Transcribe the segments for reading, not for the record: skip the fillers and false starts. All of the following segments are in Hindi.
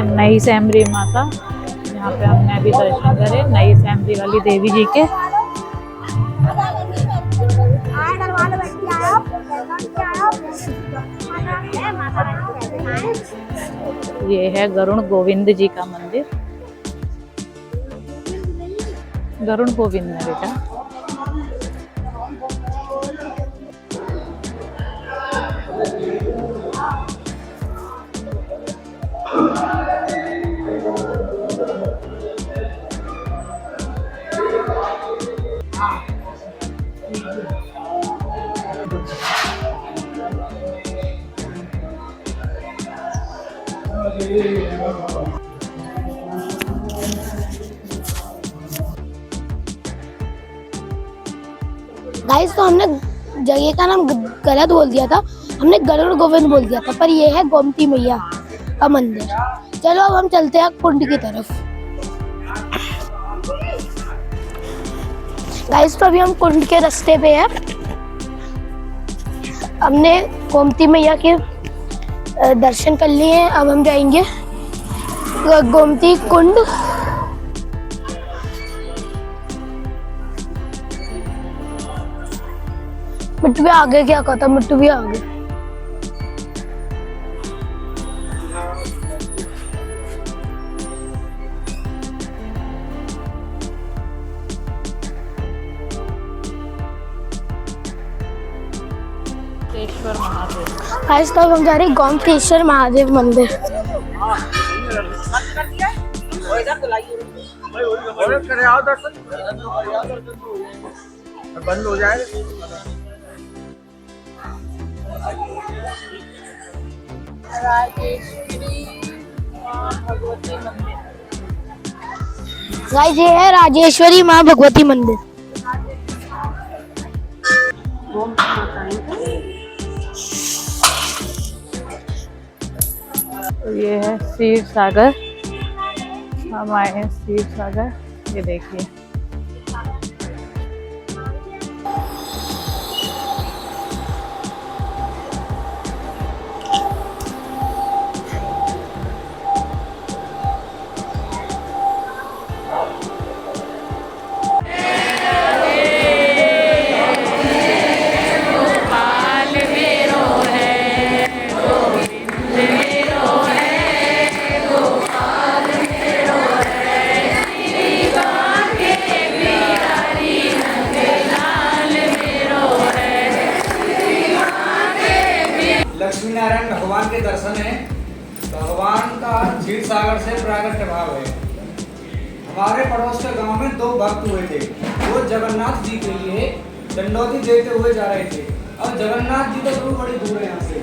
नई सैमरी माता, यहाँ पे हमने अभी दर्शन करे नई सैमरी वाली देवी जी के। ये है गरुड़ गोविंद जी का मंदिर। गरुड़ गोविंद है बेटा। गाइस तो हमने जगह का नाम गलत बोल दिया था, हमने गरुड़ गोविंद बोल दिया था, पर ये है गोमती मैया का मंदिर। चलो अब हम चलते हैं कुंड की तरफ। गाइस तो अभी हम कुंड के रास्ते पे हैं। हमने गोमती मैया के दर्शन कर लिए हैं। अब हम जाएंगे गोमती कुंड। मिट्टू भी आगे क्या कहता, मिट्टू भी आगे। महादेव। आज तक हम जा रहे हैं गोमतेश्वर महादेव मंदिर। बंद हो जाएगा। गाइस ये है राजेश्वरी माँ भगवती मंदिर। ये है क्षीर सागर। हम आए हैं क्षीर सागर। ये देखिए लक्ष्मी नारायण भगवान के दर्शन है। भगवान का क्षीर सागर से प्राकट भाव है। हमारे पड़ोस के गांव में 2 भक्त हुए थे। वो जगन्नाथ जी के लिए दंडौती देते हुए जा रहे थे। अब जगन्नाथ जी तो दूर बड़ी दूर है यहाँ से,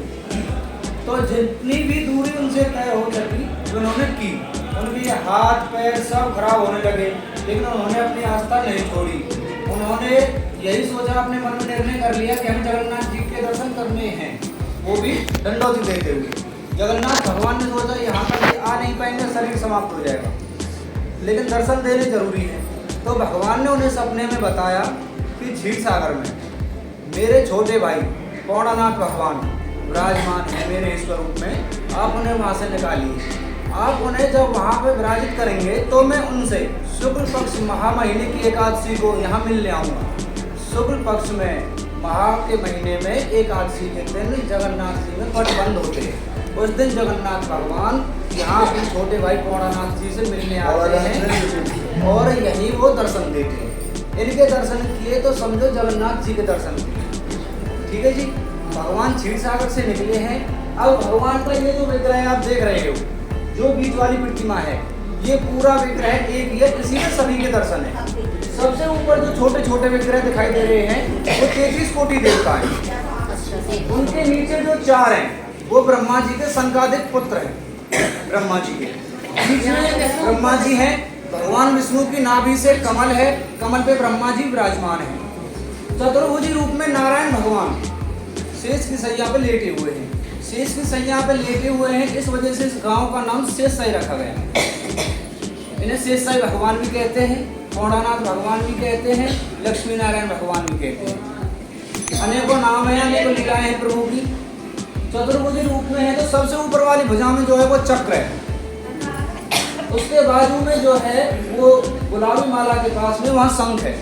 तो जितनी भी दूरी उनसे तय हो सकी उन्होंने की। उनके हाथ पैर सब खराब होने लगे, लेकिन उन्होंने अपनी आस्था नहीं छोड़ी। उन्होंने यही सोचा, अपने मन में निर्णय कर लिया कि हम जगन्नाथ जी के दर्शन करने हैं, वो भी दंडौती देते हुए। जगन्नाथ भगवान ने सोचा यहाँ पर आ नहीं पाएंगे, शरीर समाप्त हो जाएगा, लेकिन दर्शन देने जरूरी है। तो भगवान ने उन्हें सपने में बताया कि क्षीर सागर में मेरे छोटे भाई पौड़ानाथ भगवान विराजमान है मेरे स्वरूप में। आप उन्हें वहाँ से निकालिए। आप उन्हें जब वहाँ पे विराजित करेंगे तो मैं उनसे शुक्ल पक्ष महा महीने की एकादशी को यहाँ मिलने आऊँगा। शुक्ल पक्ष में महा के महीने में एकादशी के दिन जगन्नाथ जी में पट बंद होते हैं। उस दिन जगन्नाथ भगवान यहाँ अपने छोटे भाई पौड़ानाथ जी से मिलने आते हैं और यही वो दर्शन देते हैं। इनके दर्शन किए तो समझो जगन्नाथ जी के दर्शन किए। ठीक है जी। भगवान क्षीर सागर से निकले हैं। अब भगवान का ये जो विग्रह आप देख रहे हो, जो बीच वाली प्रतिमा है, ये पूरा विग्रह एक ही है। इसी में सभी के दर्शन है। सबसे ऊपर जो छोटे छोटे विग्रह दिखाई दे रहे हैं वो 33 कोटि देवता है। उनके नीचे जो 4 हैं वो ब्रह्मा जी के संकादिक पुत्र हैं। ब्रह्मा जी के बीच में ब्रह्मा जी हैं। भगवान विष्णु की नाभि से कमल है, कमल पे ब्रह्मा जी विराजमान है। चतुर्भुजी रूप में नारायण भगवान शेष की सैया पे लेटे हुए हैं। शेष की सैया पे लेटे हुए हैं, इस वजह से इस गांव का नाम शेषशाही रखा गया है। इन्हें शेषशाही भगवान भी कहते हैं, पौड़ानाथ भगवान भी कहते हैं, लक्ष्मी नारायण भगवान भी कहते हैं। अनेकों नाम है, अनेकों लीलाएं हैं प्रभु की। चतुर्भुजी रूप में है तो सबसे ऊपर वाली भुजा में जो है वो चक्र है। उसके बाजू में जो है वो गुलाबी माला के पास में वहाँ शंख है।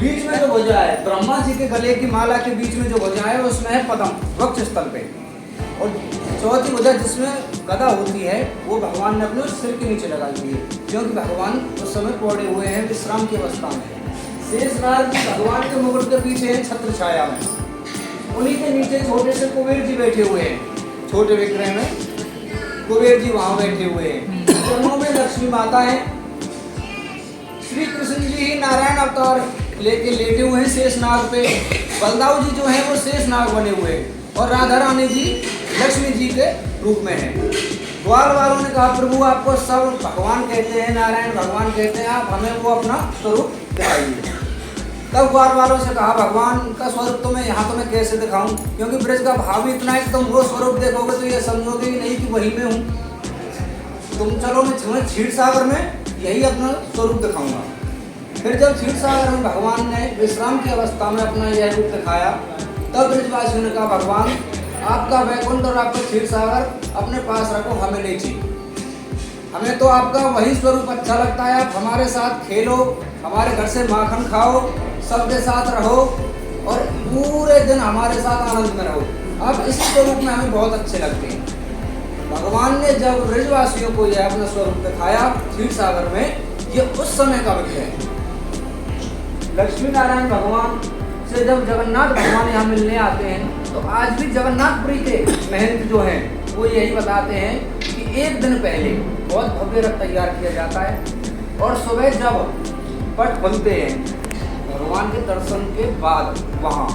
बीच में जो भुजा है ब्रह्मा जी के गले की माला के बीच में जो भुजा है उसमें है पद्म वक्ष स्थल पे। और चौथी भुजा जिसमें गदा होती है वो भगवान ने अपने सिर के नीचे लगाई हुई है, क्योंकि भगवान उस समय पड़े हुए हैं विश्राम की अवस्था में। शेषनाग जी भगवान के मुकुट के पीछे है छत्र छाया में, उन्हीं के नीचे छोटे से कुबेर जी बैठे हुए हैं। छोटे विग्रह में कुबेर जी वहां बैठे हुए हैं। दोनों में लक्ष्मी माता है। श्री कृष्ण जी ही नारायण अवतार लेके लेटे हुए हैं शेषनाग पे। बलदाऊ जी जो है वो शेषनाग बने हुए हैं और राधा रानी जी लक्ष्मी जी के रूप में है। ग्वाल वालों ने कहा प्रभु आपको सब भगवान कहते हैं, नारायण भगवान कहते हैं, आप हमें वो अपना स्वरूप दिखाइए। तब ग्वाल वालों से कहा भगवान का स्वरूप तो मैं यहाँ तो मैं कैसे दिखाऊं, क्योंकि ब्रज का भाव इतना है कि तुम वो स्वरूप देखोगे तो ये समझोगे ही नहीं कि वही में हूँ। तुम चलो मैं क्षीर सागर में यही अपना स्वरूप दिखाऊंगा। फिर जब क्षीर सागर में भगवान ने विश्राम की अवस्था में अपना यह रूप दिखाया, तब ब्रजवासियों ने कहा भगवान आपका वैकुंठ और आपका क्षीर सागर अपने पास रखो, हमें नहीं चाहिए। हमें तो आपका वही स्वरूप अच्छा लगता है, आप हमारे साथ खेलो, हमारे घर से माखन खाओ, सबके साथ रहो और पूरे दिन हमारे साथ आनंद में रहो। आप इस स्वरूप में हमें बहुत अच्छे लगते हैं। भगवान ने जब ब्रजवासियों को यह अपना स्वरूप दिखाया क्षीर सागर में, ये उस समय का विषय है। लक्ष्मी नारायण भगवान से जब जगन्नाथ भगवान यहाँ मिलने आते हैं तो आज भी जगन्नाथपुरी के महंत जो हैं वो यही बताते हैं कि एक दिन पहले बहुत भव्य रथ तैयार किया जाता है और सुबह जब पट खुलते हैं भगवान के दर्शन के बाद वहाँ,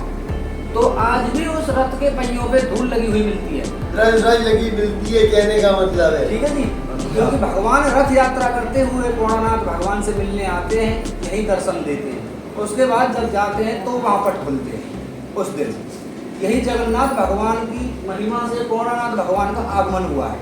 तो आज भी उस रथ के पहियों पे धूल लगी हुई मिलती है, रज लगी मिलती है, कहने का मतलब है। ठीक है जी। क्योंकि भगवान रथ यात्रा करते हुए कोणार्क भगवान से मिलने आते हैं, यही दर्शन देते हैं। उसके बाद जब जाते हैं तो वहाँ पट खुलते हैं उस दिन। यही जगन्नाथ भगवान की महिमा से कोणार्क भगवान का आगमन हुआ है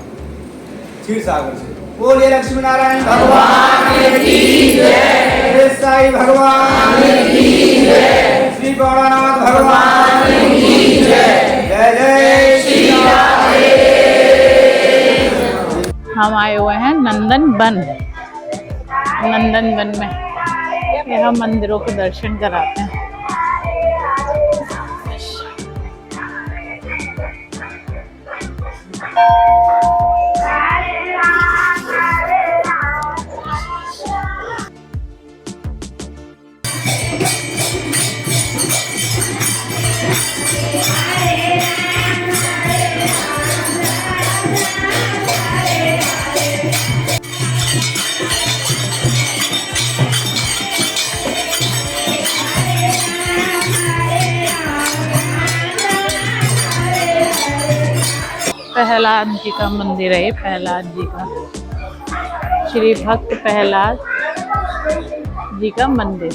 क्षीर सागर से। बोलिए लक्ष्मी नारायण भगवान की जय, साईं भगवान की जय, श्री गौरानाथ भगवान की जय, जय जय श्री राधे। हम आए हुए हैं नंदन वन में, यहाँ मंदिरों के दर्शन कराते हैं। प्रहलाद जी का मंदिर है, प्रहलाद जी का, श्री भक्त प्रहलाद जी का मंदिर।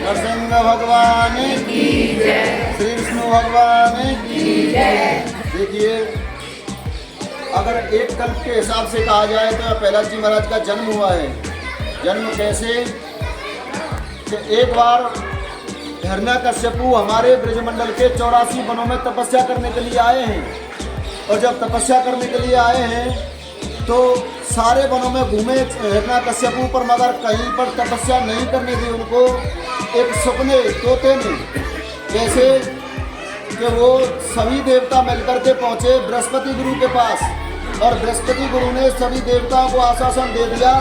नरसिंह भगवान की जय, श्री विष्णु भगवान की जय। देखिए अगर एक कल्प के हिसाब से कहा जाए तो प्रहलाद जी महाराज का जन्म हुआ है। जन्म कैसे कि एक बार हिरण्यकश्यपु हमारे ब्रजमंडल के 84 वनों में तपस्या करने के लिए आए हैं। और जब तपस्या करने के लिए आए हैं तो सारे वनों में घूमे हिरण्यकश्यपु पर, मगर कहीं पर तपस्या नहीं करने दी उनको। एक सपने तोते ने जैसे कि वो सभी देवता मिलकर के पहुँचे बृहस्पति गुरु के पास, और बृहस्पति गुरु ने सभी देवताओं को आश्वासन दे दिया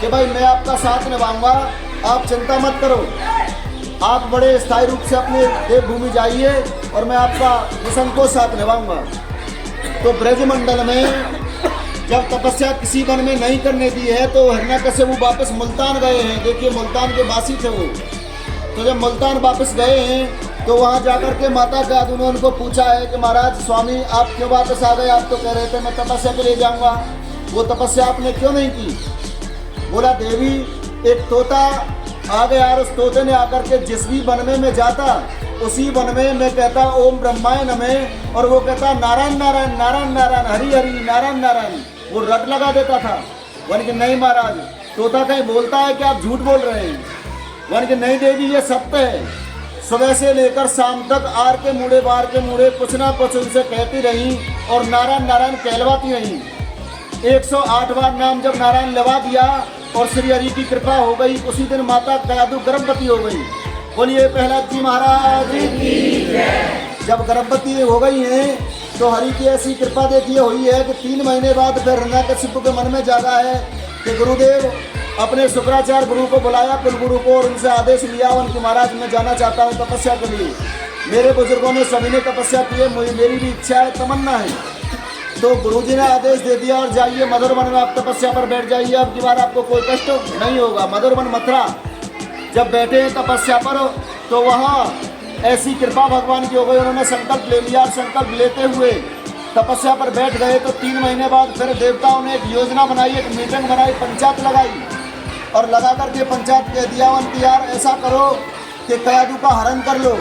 कि भाई मैं आपका साथ निभाऊंगा, आप चिंता मत करो, आप बड़े स्थायी रूप से अपने देवभूमि जाइए और मैं आपका मिशन को साथ निभाऊंगा। तो ब्रजमंडल में जब तपस्या किसी वन में नहीं करने दी है तो हिरण्यकश्यपु वापस मुल्तान गए हैं। देखिए मुल्तान के वासी थे वो। तो जब मुल्तान वापस गए हैं तो वहाँ जाकर के माता का उन्होंने उनको पूछा है कि महाराज स्वामी आप क्यों वापस आ गए, आप तो कह रहे थे मैं तपस्या के लिए जाऊँगा, वो तपस्या आपने क्यों नहीं की। बोला देवी एक तोता आ गया और उस तोते ने आकर के जिस भी वन में मैं जाता उसी वन में मैं कहता ओम ब्रह्माय नमः, और वो कहता नारायण नारायण नारायण नारायण हरि हरि नारायण नारायण, वो रट लगा देता था। वन के नहीं महाराज तोता कहीं बोलता है कि आप झूठ बोल रहे हैं। वन के नहीं देवी ये सत्य है। सुबह से लेकर शाम तक आर के मुड़े बार के मुड़े कुछ ना कुछ उनसे कहती रही और नारायण नारायण कहलवाती रही। 108 बार नाम जब नारायण लगा दिया और श्री हरि की कृपा हो गई, उसी दिन माता कयादू गर्भवती हो गई। बोलिए प्रहलाद जी महाराज की जय। जब गर्भवती हो गई हैं तो हरि की ऐसी कृपा देखिए हुई है कि 3 महीने बाद फिर हिरण्यकशिपु के मन में जागा है कि गुरुदेव अपने शुक्राचार्य गुरु को बुलाया, कुल गुरु को, और उनसे आदेश लिया उनके महाराज मैं जाना चाहता हूँ तपस्या के लिए। मेरे बुजुर्गों ने सभी ने तपस्या की है, मेरी भी इच्छा है, तमन्ना है। तो गुरुजी ने आदेश दे दिया और जाइए मधुरवन में आप तपस्या पर बैठ जाइए, अब की बार आपको कोई कष्ट नहीं होगा। मधुरवन मथुरा जब बैठे हैं तपस्या पर तो वहाँ ऐसी कृपा भगवान की हो गई, उन्होंने संकल्प ले लिया और संकल्प लेते हुए तपस्या पर बैठ गए। तो 3 महीने बाद फिर देवताओं ने एक योजना बनाई, एक मीटिंग बनाई, पंचायत लगाई और लगा करके पंचायत कह दिया कि यार ऐसा करो कि कयादू का हरण कर लो,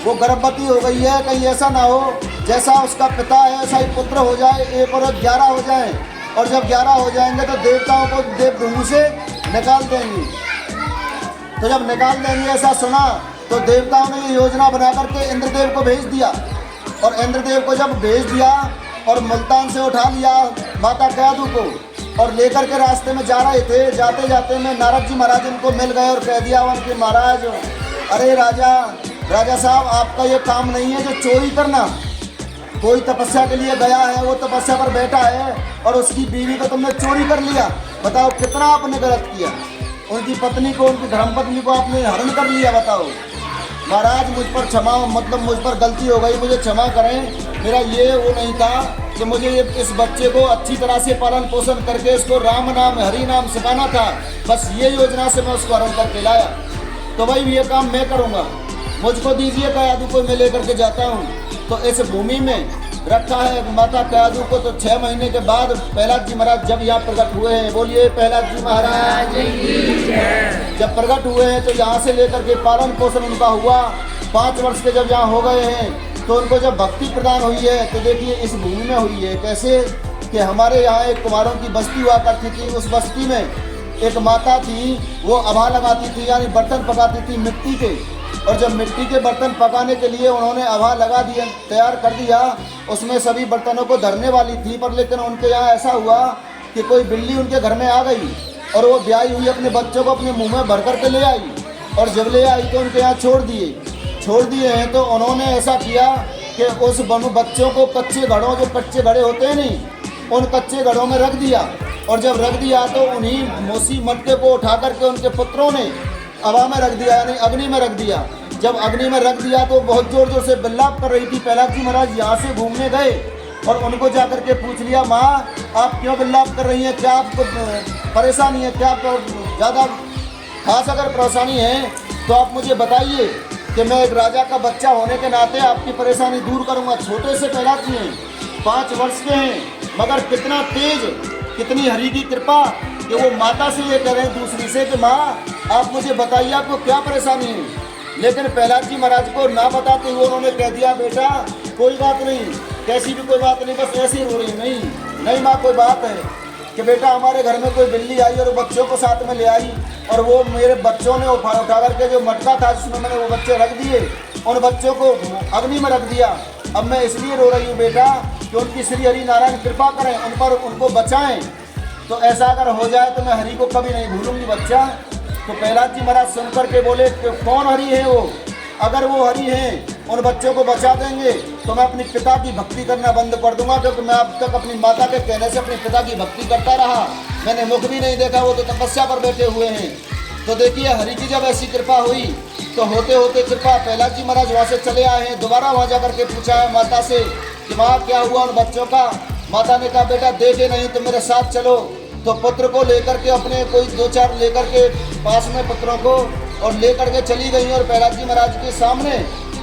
वो गर्भवती हो गई है, कहीं ऐसा ना हो जैसा उसका पिता है ऐसा ही पुत्र हो जाए, 1 और 1 11 हो जाए, और जब 11 हो जाएंगे तो देवताओं को देवभूमि से निकाल देंगे। तो जब निकाल देंगे ऐसा सुना तो देवताओं ने ये योजना बना करके इंद्रदेव को भेज दिया, और इंद्रदेव को जब भेज दिया और मुल्तान से उठा लिया माता कयादू को और लेकर के रास्ते में जा रहे थे, जाते जाते में नारद जी महाराज इनको मिल गए और कह दिया उनके महाराज, अरे राजा साहब आपका ये काम नहीं है जो चोरी करना। कोई तपस्या के लिए गया है, वो तपस्या पर बैठा है और उसकी बीवी को तुमने चोरी कर लिया, बताओ कितना आपने गलत किया। उनकी पत्नी को, उनकी धर्मपत्नी को आपने हरण कर लिया, बताओ। महाराज मुझ पर क्षमा, मतलब मुझ पर गलती हो गई, मुझे क्षमा करें। मेरा ये वो नहीं था कि मुझे इस बच्चे को अच्छी तरह से पालन पोषण करके इसको राम नाम हरि नाम सिखाना था, बस ये योजना से मैं उसको हरण करके लाया। तो भाई ये काम मैं करूँगा, मुझको दीजिए, कयादू को मैं लेकर के जाता हूँ। तो इस भूमि में रखा है माता कयादू को। तो 6 महीने के बाद प्रहलाद जी महाराज जब यहाँ प्रकट हुए हैं, बोलिए प्रहलाद जी महाराज जब प्रकट हुए हैं तो यहाँ से लेकर के पालन पोषण उनका हुआ। 5 वर्ष के जब यहाँ हो गए हैं तो उनको जब भक्ति प्रदान हुई है तो देखिए इस भूमि में हुई है कैसे कि हमारे यहाँ एक कुमारों की बस्ती हुआ करती थी। उस बस्ती में एक माता थी, वो अभा लगाती थी, यानी बर्तन पकाती थी मिट्टी के, और जब मिट्टी के बर्तन पकाने के लिए उन्होंने अभा लगा दिया, तैयार कर दिया, उसमें सभी बर्तनों को धरने वाली थी। पर लेकिन उनके यहाँ ऐसा हुआ कि कोई बिल्ली उनके घर में आ गई और वो ब्याई हुई अपने बच्चों को अपने मुंह में भर कर के ले आई, और जब ले आई तो उनके यहाँ छोड़ दिए हैं। तो उन्होंने ऐसा किया कि उस बच्चों को कच्चे घड़ों, जो कच्चे घड़े होते हैं नहीं, उन कच्चे घड़ों में रख दिया, और जब रख दिया तो उन्हीं मोसी मटके को उठा करके उनके पुत्रों ने हवा में रख दिया, यानी अग्नि में रख दिया। जब अग्नि में रख दिया तो बहुत जोर जोर से बिल्लाप कर रही थी। प्रहलाद जी महाराज यहाँ से घूमने गए और उनको जा करके पूछ लिया, माँ आप क्यों बिल्लाप कर रही हैं, क्या आपको परेशानी है, क्या आपको ज़्यादा खास अगर परेशानी है तो आप मुझे बताइए कि मैं एक राजा का बच्चा होने के नाते आपकी परेशानी दूर करूँगा। छोटे से प्रहलाद जी हैं, 5 वर्ष के हैं, मगर कितना तेज, कितनी हरि की कृपा कि वो माता से ये कह रहे हैं दूसरी से कि माँ आप मुझे बताइए आपको क्या परेशानी है। लेकिन प्रहलाद जी महाराज को ना बताते हुए उन्होंने कह दिया, बेटा कोई बात नहीं, कैसी भी कोई बात नहीं, बस ऐसी रो रही। नहीं माँ कोई बात है कि बेटा हमारे घर में कोई बिल्ली आई और बच्चों को साथ में ले आई, और वो मेरे बच्चों ने उठा करके जो मटका था जिसमें मैंने वो बच्चे रख दिए, उन बच्चों को अग्नि में रख दिया। अब मैं इसलिए रो रही हूँ बेटा कि उनकी श्री हरि नारायण कृपा करें, उन पर उनको बचाएं। तो ऐसा अगर हो जाए तो मैं हरि को कभी नहीं भूलूंगी बच्चा। तो प्रहलाद जी महाराज सुन करके बोले कि कौन हरि है वो, अगर वो हरि हैं उन बच्चों को बचा देंगे तो मैं अपने पिता की भक्ति करना बंद कर दूंगा, क्योंकि मैं अब तक अपनी माता के कहने से अपने पिता की भक्ति करता रहा, मैंने मुख भी नहीं देखा, वो तो तपस्या पर बैठे हुए हैं। तो देखिए हरि की जब ऐसी कृपा हुई तो होते होते कृपा प्रहलाद जी महाराज वहाँ से चले आए हैं। दोबारा वहाँ जा करके पूछा है माता से कि माँ क्या हुआ उन बच्चों का। माता ने कहा बेटा देखे नहीं तो मेरे साथ चलो। तो पुत्र को लेकर के अपने कोई 2-4 लेकर के पास में पुत्रों को और लेकर के चली गई, और प्रहलाद जी महाराज के सामने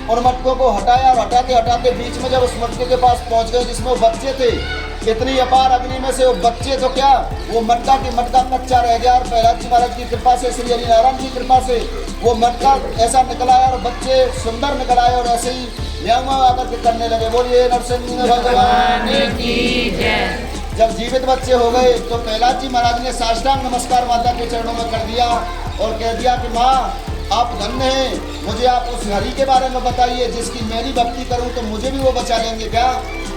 उन मटकों को हटाया, और हटाते बीच में जब उस मटके के पास पहुंच गए जिसमें वो बच्चे थे, इतनी अपार अग्नि में से वो बच्चे तो क्या, वो मटका की मटका कच्चा रह गया, और प्रहलाद जी महाराज की कृपा से, श्री हरि नारायण की कृपा से वो मटका ऐसा निकल आया और बच्चे सुंदर निकल आए, और ऐसे ही न्यामा आकर के करने लगे। बोलिए नरसिंह भगवान की जय। जब जीवित बच्चे हो गए तो प्रहलाद जी महाराज ने साष्टांग नमस्कार माता के चरणों में कर दिया और कह दिया कि माँ आप धन्य हैं, मुझे आप उस हरि के बारे में बताइए जिसकी मैं भी भक्ति करूं तो मुझे भी वो बचा लेंगे क्या।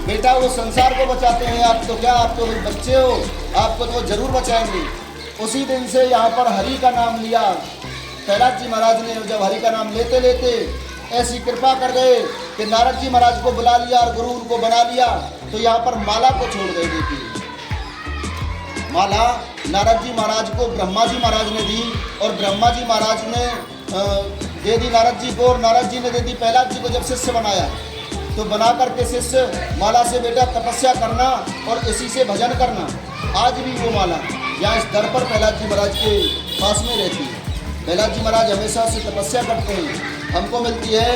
बेटा वो संसार को बचाते हैं, आप तो क्या, आप तो बच्चे हो, आपको तो जरूर बचाएंगे। उसी दिन से यहाँ पर हरि का नाम लिया। प्रहलाद जी महाराज ने जब हरि का नाम लेते लेते ऐसी कृपा कर गए कि नारद जी महाराज को बुला लिया और गुरु उनको बना लिया, तो यहाँ पर माला को छोड़ गए। देखिए माला नारद जी महाराज को ब्रह्मा जी महाराज ने दी, और ब्रह्मा जी महाराज ने दे दी नारद जी को, और नारद जी ने दे दी प्रहलाद जी को। जब शिष्य बनाया तो बना करके शिष्य माला से बेटा तपस्या करना और इसी से भजन करना। आज भी वो माला यहाँ इस दर पर प्रहलाद जी महाराज के पास में रहती है। प्रहलाद जी महाराज हमेशा से तपस्या करते हैं। हमको मिलती है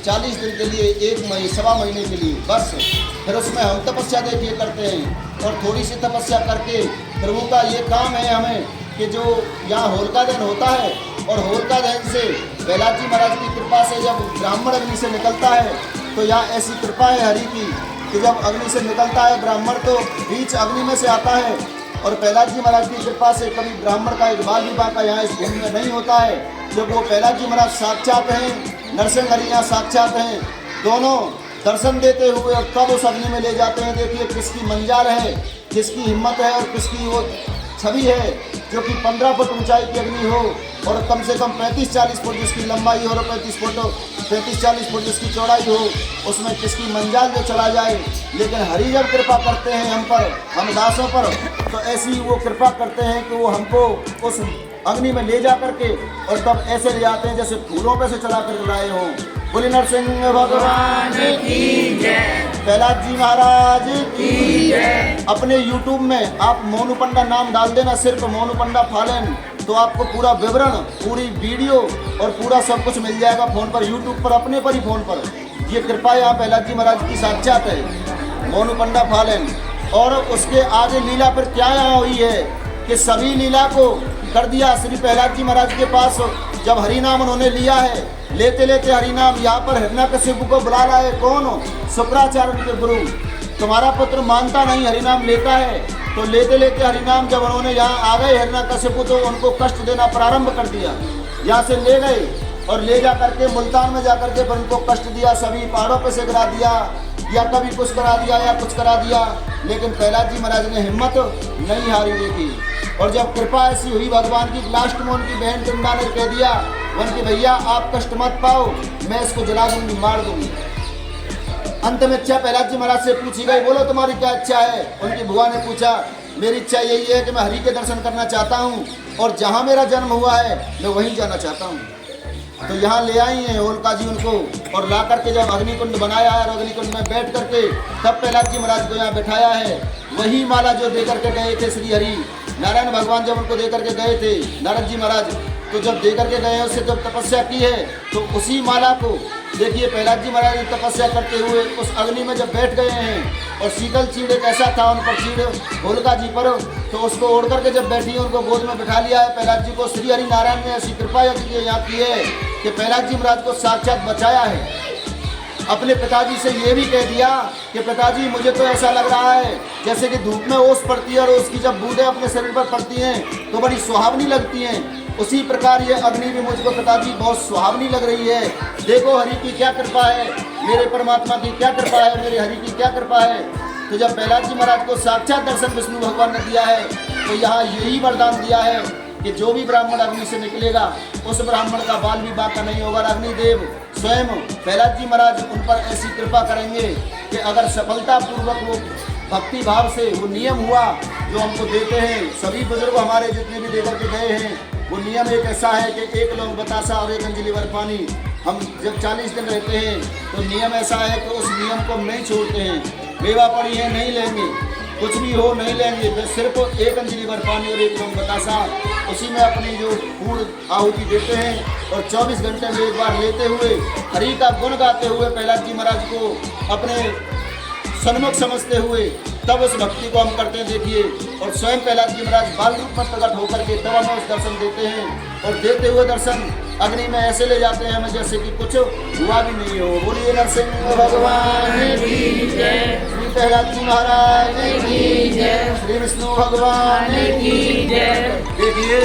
40 दिन के लिए, 1 महीने, 1.25 महीने के लिए बस। फिर उसमें हम तपस्या देखिए करते हैं, और थोड़ी सी तपस्या करके प्रभु का ये काम है हमें कि जो यहाँ होलिका दहन होता है, और होलिका दहन से प्रहलाद जी महाराज की कृपा से जब ब्राह्मण अग्नि से निकलता है, तो यहाँ ऐसी कृपा है हरि की कि जब अग्नि से निकलता है ब्राह्मण तो बीच अग्नि में से आता है। और प्रहलाद जी महाराज की कृपा से कभी ब्राह्मण का एक बाल भी बांका यहाँ इस भूमि में नहीं होता है, जब वो प्रहलाद जी महाराज साक्षात हैं, नरसिंह हरि यहाँ साक्षात हैं, दोनों दर्शन देते हुए और तब उस अग्नि में ले जाते हैं। देखिए किसकी मंजाल है, किसकी हिम्मत है, और किसकी वो छवि है जो कि 15 फुट ऊंचाई की अग्नि हो, और कम से कम 35-40 फुट जिसकी लंबाई हो, और 35-40 फुट जिसकी चौड़ाई हो, उसमें किसकी मंजाल जो चला जाए। लेकिन हरि जब कृपा करते हैं हम पर, हम दासों पर, तो ऐसी वो कृपा करते हैं कि वो हमको उस अग्नि में ले जा करके और तब ऐसे ले आते हैं जैसे फूलों पे से चला कर लाए हों। बोले नरसिंह भगवान की जय, प्रहलाद जी महाराज की जय। अपने YouTube में आप मोनू पंडा नाम डाल देना, सिर्फ मोनू पंडा फालन, तो आपको पूरा विवरण, पूरी वीडियो और पूरा सब कुछ मिल जाएगा फ़ोन पर, YouTube पर, अपने पर ही फ़ोन पर। ये कृपा यहाँ प्रहलाद जी महाराज की साक्षात है, मोनू पंडा फालन। और उसके आगे लीला पर क्या यहाँ हुई है कि सभी लीला को कर दिया। श्री प्रहलाद जी महाराज के पास जब हरि नाम उन्होंने लिया है, लेते लेते हरि नाम यहाँ पर हिरण्यकशिपु को बुला रहा है। कौन? शुक्राचार्य के गुरु। तुम्हारा पुत्र मानता नहीं, हरि नाम लेता है, तो लेते लेते हरि नाम जब उन्होंने यहाँ आ गए हिरण्यकशिपु, तो उनको कष्ट देना प्रारंभ कर दिया। यहाँ से ले गए और ले जा करके मुल्तान में जा करके फिर उनको कष्ट दिया, सभी पहाड़ों पे से गिरा दिया, या कभी कुछ करा दिया या कुछ करा दिया। लेकिन प्रहलाद जी महाराज ने हिम्मत नहीं हारी देखी, और जब कृपा ऐसी हुई भगवान की, लास्ट में उनकी बहन टुंडा ने कह दिया उनके भैया आप कष्ट मत पाओ, मैं इसको जला दूंगी, मार दूंगी। अंत में इच्छा प्रहलाद जी महाराज से पूछी गई, बोलो तुम्हारी क्या इच्छा है? उनकी बुआ ने पूछा, मेरी इच्छा यही है कि मैं हरि के दर्शन करना चाहता हूँ, और जहाँ मेरा जन्म हुआ है मैं वहीं जाना चाहता हूँ। तो यहाँ ले आई हैं होलिका जी उनको, और ला करके जब अग्निकुंड बनाया है और अग्निकुंड में बैठ करके तब प्रहलाद जी महाराज को यहाँ बैठाया है। वही माला जो दे करके गए थे श्री हरि नारायण भगवान, जब उनको दे करके गए थे नारद जी महाराज, तो जब दे करके गए उससे जब तपस्या की है, तो उसी माला को देखिए प्रहलाद जी महाराज तपस्या करते हुए उस अग्नि में जब बैठ गए हैं, और शीतल चीड़ एक ऐसा था उन पर चीड़ होलिका जी पर, तो उसको ओढ़ करके जब बैठी है उनको गोद में बिठा लिया है प्रहलाद जी को। श्री हरि नारायण ने ऐसी कृपा यहाँ की है कि प्रहलाद जी महाराज को साक्षात बचाया है। अपने पिताजी से ये भी कह दिया कि पिताजी मुझे तो ऐसा लग रहा है जैसे कि धूप में ओस पड़ती है और उसकी जब बूंदें अपने शरीर पर पड़ती हैं तो बड़ी सुहावनी लगती हैं, उसी प्रकार ये अग्नि भी मुझको पिताजी बहुत सुहावनी लग रही है। देखो हरि की क्या कृपा है, मेरे परमात्मा की क्या कृपा है, मेरे हरि की क्या कृपा है। तो जब प्रहलाद जी महाराज को साक्षात दर्शन विष्णु भगवान ने दिया है, तो यहाँ यही वरदान दिया है कि जो भी ब्राह्मण अग्नि से निकलेगा उस ब्राह्मण का बाल भी बांका नहीं होगा। अग्निदेव स्वयं प्रहलाद जी महाराज उन पर ऐसी कृपा करेंगे कि अगर सफलतापूर्वक वो भक्ति भाव से वो नियम हुआ जो हमको देते हैं, सभी बुजुर्ग हमारे जितने भी देकर के गए हैं, वो नियम एक ऐसा है कि 1 लौंग बतासा और 1 अंजलि वर पानी। हम जब 40 दिन रहते हैं तो नियम ऐसा है कि उस नियम को हम नहीं छोड़ते हैं। मेवा पड़ी है नहीं लेंगे, कुछ भी हो नहीं लेंगे, फिर सिर्फ 1 अंजलि वर पानी और 1 लौंग बतासा, उसी में अपनी जो पूर्ण आहुति देते हैं। और 24 घंटे में एक बार लेते हुए हरि का गुण गाते हुए प्रहलाद जी महाराज को अपने सन्मुख समझते हुए तब उस भक्ति को हम करते हैं। देखिए, और स्वयं प्रहलाद जी महाराज बाल रूप में प्रकट होकर के तब हमें उस दर्शन देते हैं, और देते हुए दर्शन अग्नि में ऐसे ले जाते हैं हमें जैसे कि कुछ हुआ भी नहीं हो। बोलिए नरसिंह भगवान की जय, श्री प्रहलाद जी महाराज की जय, श्री विष्णु भगवान की जय। देखिए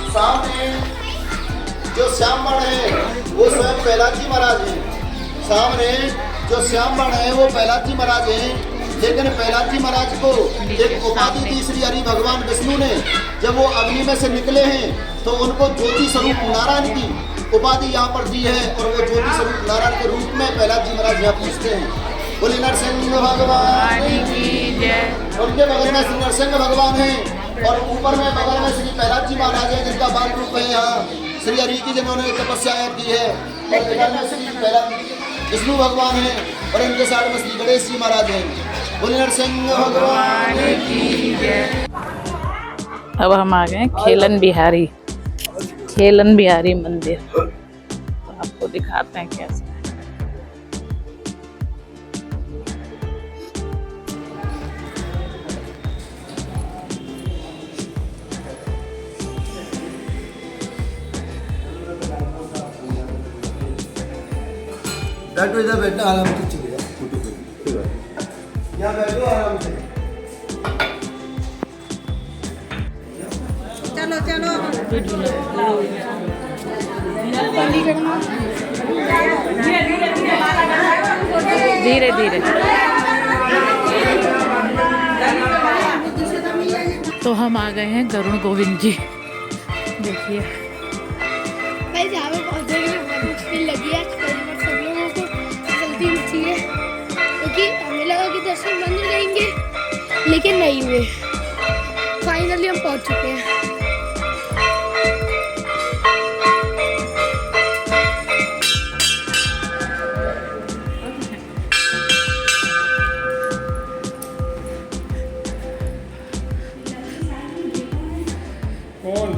सामने जो श्यामवर्ण है वो स्वयं प्रहलाद जी महाराज है, सामने जो श्याम बाण है वो प्रहलाद जी महाराज हैं, लेकिन प्रहलाद जी महाराज को एक उपाधि दी श्री हरि भगवान विष्णु ने। जब वो अग्नि में से निकले हैं तो उनको ज्योति स्वरूप नारायण की उपाधि यहाँ पर दी है, और वो ज्योति स्वरूप नारायण के रूप में प्रहलाद जी महाराज यहाँ पूछते हैं। बोले नरसिंह भगवान की जय। उनके बगल में श्री नरसिंह भगवान हैं, और ऊपर में बगल में श्री प्रहलाद जी महाराज हैं, जिनका बाल रूप है यहाँ श्री हरि की, जिन्होंने तपस्या की है। और इधर में श्री प्रहलाद विष्णु भगवान हैं, और इनके साथ में श्री गणेश जी महाराज हैं। बोले नरसिंह भगवान की जय। अब हम आ गए खेलन बिहारी मंदिर। तो आपको दिखाते हैं कैसा है। बैठो, इधर बैठना, आराम से चले जाओ। यहाँ बैठो आराम से। चलो चलो धीरे धीरे। तो हम आ गए हैं गरुड़ गोविंद जी। देखिए भाई यहाँ पे पहुँचने के लिए बहुत मुश्किल लगी है। सब लोगों को जल्दी मची है, क्योंकि हमें लगा कि दर्शन बंद हो जाएंगे, लेकिन नहीं हुए। फाइनली हम पहुँच चुके हैं। कौन